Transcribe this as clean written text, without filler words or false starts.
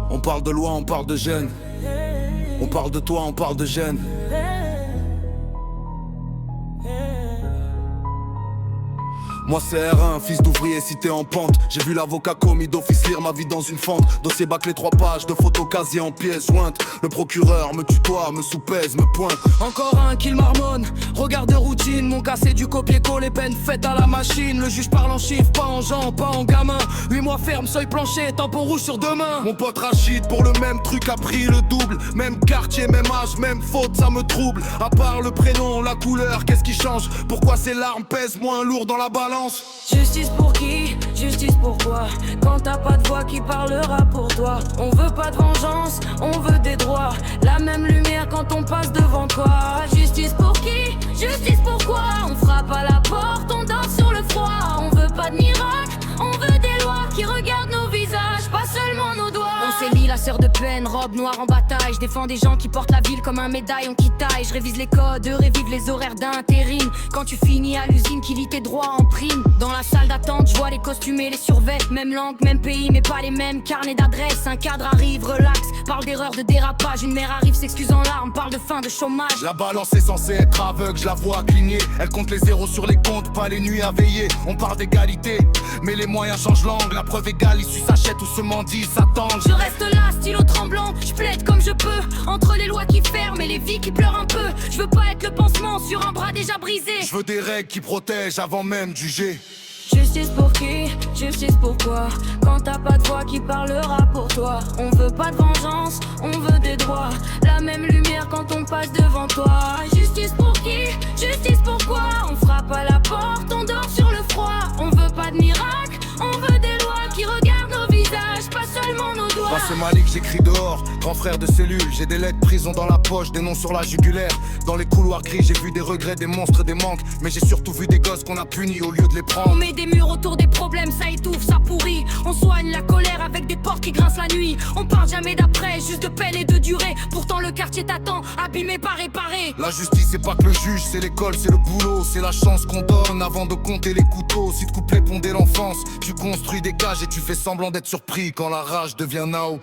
On parle de loi, on parle de gêne. On parle de toi, on parle de gêne. Moi c'est R1, fils d'ouvrier cité en pente. J'ai vu l'avocat commis d'office lire ma vie dans une fente. Dossier bâclé 3 pages de photos casier en pièces jointes. Le procureur me tutoie, me soupèse, me pointe. Encore un qui marmonne, regard de routine. Mon cassé du copier-coller, peine faite à la machine. Le juge parle en chiffres, pas en gens, pas en gamin. 8 mois ferme, seuil plancher, tampon rouge sur 2 mains. Mon pote Rachid pour le même truc a pris le double. Même quartier, même âge, même faute, ça me trouble. À part le prénom, la couleur, qu'est-ce qui change? Pourquoi ces larmes pèsent moins lourd dans la balance? Justice pour qui? Justice pourquoi? Quand t'as pas de voix qui parlera pour toi. On veut pas de vengeance, on veut des droits. La même lumière quand on passe devant toi. Justice pour qui? Justice pourquoi? On frappe à la porte, on dort sur le froid. On veut pas de miracle, on veut des lois qui regardent nos visages, pas seulement nos doigts. On s'est mis la sœur de peine, robe noire en bataille. Je défends des gens qui portent la ville comme un médaillon qui taille. Je révise les codes, révive les horaires d'intérim. Quand tu finis à l'usine, qui lit tes droits en prime. Dans la salle d'attente, je vois les costumes et les survêts. Même langue, même pays, mais pas les mêmes carnets d'adresse. Un cadre arrive, relax, parle d'erreur, de dérapage. Une mère arrive, s'excuse en larmes, parle de fin de chômage. La balance est censée être aveugle, je la vois cligner. Elle compte les zéros sur les comptes, pas les nuits à veiller. On parle d'égalité, mais les moyens changent l'angle. La preuve égale, issue s'achète ou se mendie, s'attend. Je reste là, stylo tremblant, je plaide comme je peux. Entre les lois qui ferment et les vies qui pleurent un peu. Je veux pas être le pansement sur un bras déjà brisé. Je veux des règles qui protègent avant même de juger. Justice pour qui? Justice pourquoi? Quand t'as pas de voix qui parlera pour toi. On veut pas de vengeance, on veut des droits. La même lumière quand on passe devant toi. Justice pour qui? Justice pourquoi? On frappe à la porte, on dort sur le froid. On veut pas de miracle, on veut des lois qui regardent nos visages, pas seulement nos doigts. Moi c'est Malik, j'écris dehors, grand frère de cellule. J'ai des lettres prison dans la poche, des noms sur la jugulaire. Dans les couloirs gris, j'ai vu des regrets, des monstres, des manques. Mais j'ai surtout vu des gosses qu'on a punis au lieu de les prendre. On met des murs autour des problèmes, ça étouffe, ça pourrit. On soigne la colère avec des portes qui grincent la nuit. On parle jamais d'après, juste de peine et de durée. Pourtant le quartier t'attend, abîmé pas réparé. La justice c'est pas que le juge, c'est l'école, c'est le boulot. C'est la chance qu'on donne avant de compter les couteaux. Si de couplet pondait l'enfance, tu construis des cages et tu fais semblant d'être surpris quand la rage devient nao.